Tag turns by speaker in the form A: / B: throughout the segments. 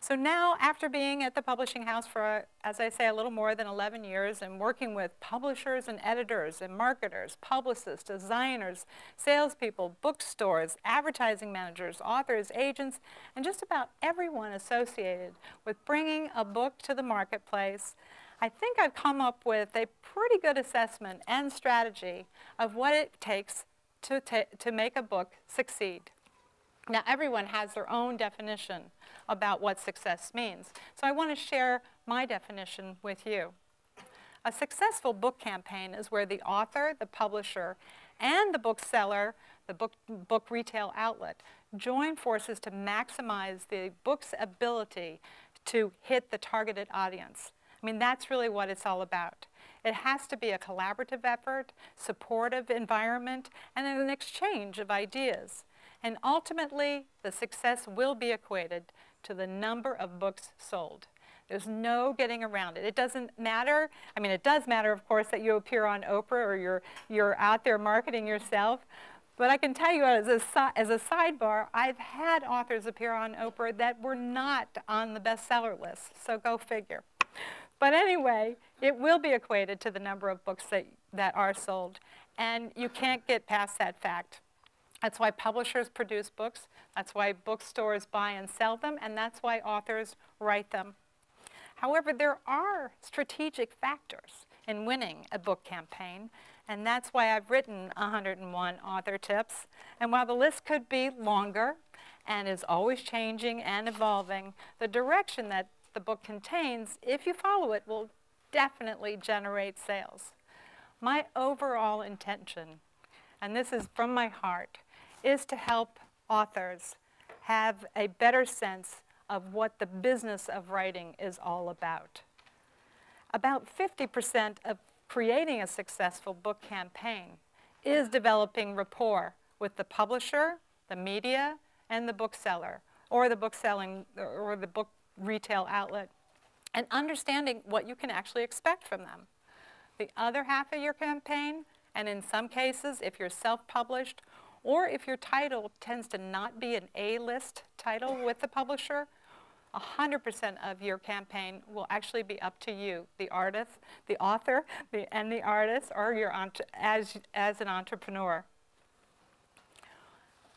A: So now, after being at the publishing house for, as I say, a little more than 11 years and working with publishers and editors and marketers, publicists, designers, salespeople, bookstores, advertising managers, authors, agents, and just about everyone associated with bringing a book to the marketplace, I think I've come up with a pretty good assessment and strategy of what it takes to make a book succeed. Now, everyone has their own definition about what success means, so I want to share my definition with you. A successful book campaign is where the author, the publisher, and the bookseller, the book retail outlet, join forces to maximize the book's ability to hit the targeted audience. I mean, that's really what it's all about. It has to be a collaborative effort, supportive environment, and an exchange of ideas. And ultimately, the success will be equated to the number of books sold. There's no getting around it. It doesn't matter. I mean, it does matter, of course, that you appear on Oprah or you're out there marketing yourself. But I can tell you as a sidebar, I've had authors appear on Oprah that were not on the bestseller list. So go figure. But anyway, it will be equated to the number of books that are sold. And you can't get past that fact. That's why publishers produce books. That's why bookstores buy and sell them. And that's why authors write them. However, there are strategic factors in winning a book campaign. And that's why I've written 101 author tips. And while the list could be longer and is always changing and evolving, the direction that the book contains, if you follow it, will definitely generate sales. My overall intention, and this is from my heart, is to help authors have a better sense of what the business of writing is all about. About 50% of creating a successful book campaign is developing rapport with the publisher, the media, and the bookseller, or the book retail outlet, and understanding what you can actually expect from them. The other half of your campaign, and in some cases, if you're self-published, or if your title tends to not be an A-list title with the publisher, 100% of your campaign will actually be up to you, the artist, the author, and the artist, or as an entrepreneur.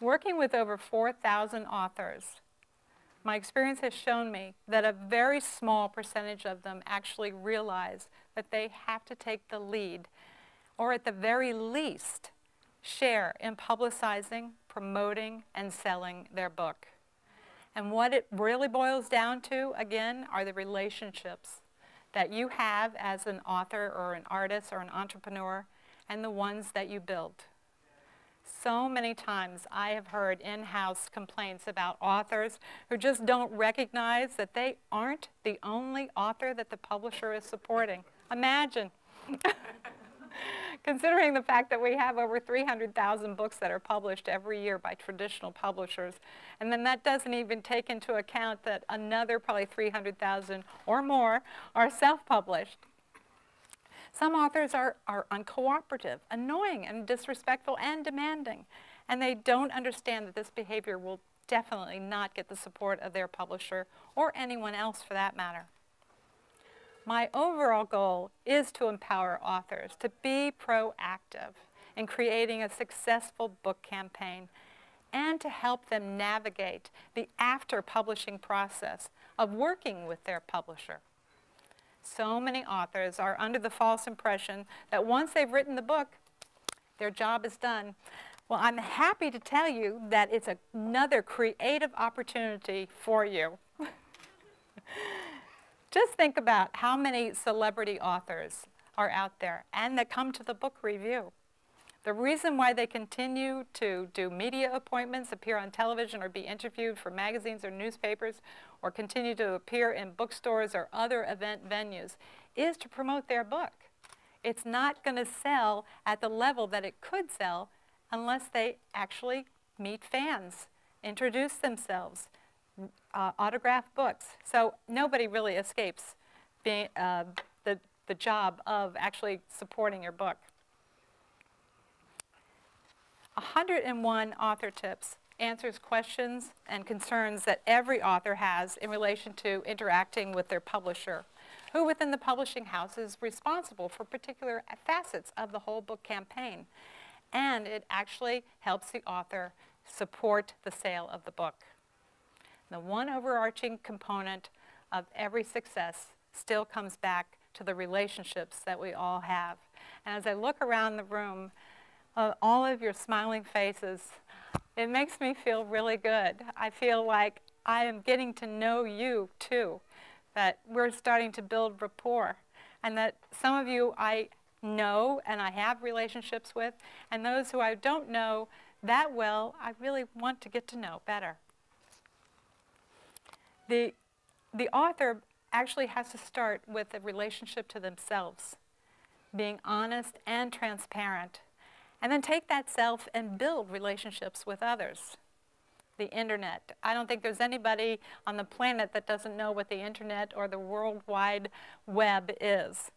A: Working with over 4,000 authors, my experience has shown me that a very small percentage of them actually realize that they have to take the lead, or at the very least, share in publicizing, promoting, and selling their book. And what it really boils down to, again, are the relationships that you have as an author or an artist or an entrepreneur, and the ones that you build. So many times I have heard in-house complaints about authors who just don't recognize that they aren't the only author that the publisher is supporting. Imagine. Considering the fact that we have over 300,000 books that are published every year by traditional publishers, and then that doesn't even take into account that another probably 300,000 or more are self-published. Some authors are uncooperative, annoying, and disrespectful, and demanding, and they don't understand that this behavior will definitely not get the support of their publisher or anyone else for that matter. My overall goal is to empower authors to be proactive in creating a successful book campaign and to help them navigate the after-publishing process of working with their publisher. So many authors are under the false impression that once they've written the book, their job is done. Well, I'm happy to tell you that it's another creative opportunity for you. Just think about how many celebrity authors are out there and that come to the book review. The reason why they continue to do media appointments, appear on television, or be interviewed for magazines or newspapers, or continue to appear in bookstores or other event venues is to promote their book. It's not going to sell at the level that it could sell unless they actually meet fans, introduce themselves, autograph books. So nobody really escapes being, the job of actually supporting your book. 101 author tips answers questions and concerns that every author has in relation to interacting with their publisher, who within the publishing house is responsible for particular facets of the whole book campaign. And it actually helps the author support the sale of the book. The one overarching component of every success still comes back to the relationships that we all have. And as I look around the room, all of your smiling faces, it makes me feel really good. I feel like I am getting to know you too, that we're starting to build rapport, and that some of you I know and I have relationships with, and those who I don't know that well, I really want to get to know better. The author actually has to start with a relationship to themselves, being honest and transparent, and then take that self and build relationships with others. The internet. I don't think there's anybody on the planet that doesn't know what the internet or the World Wide Web is.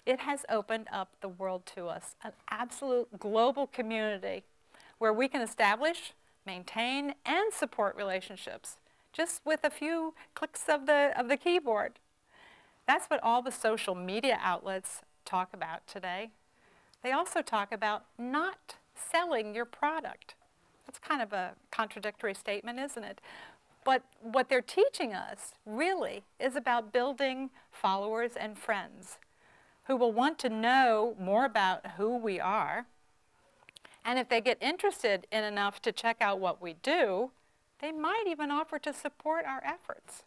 A: It has opened up the world to us, an absolute global community where we can establish, maintain, and support relationships just with a few clicks of the keyboard. That's what all the social media outlets talk about today. They also talk about not selling your product. That's kind of a contradictory statement, isn't it? But what they're teaching us really is about building followers and friends who will want to know more about who we are. And if they get interested in enough to check out what we do, they might even offer to support our efforts.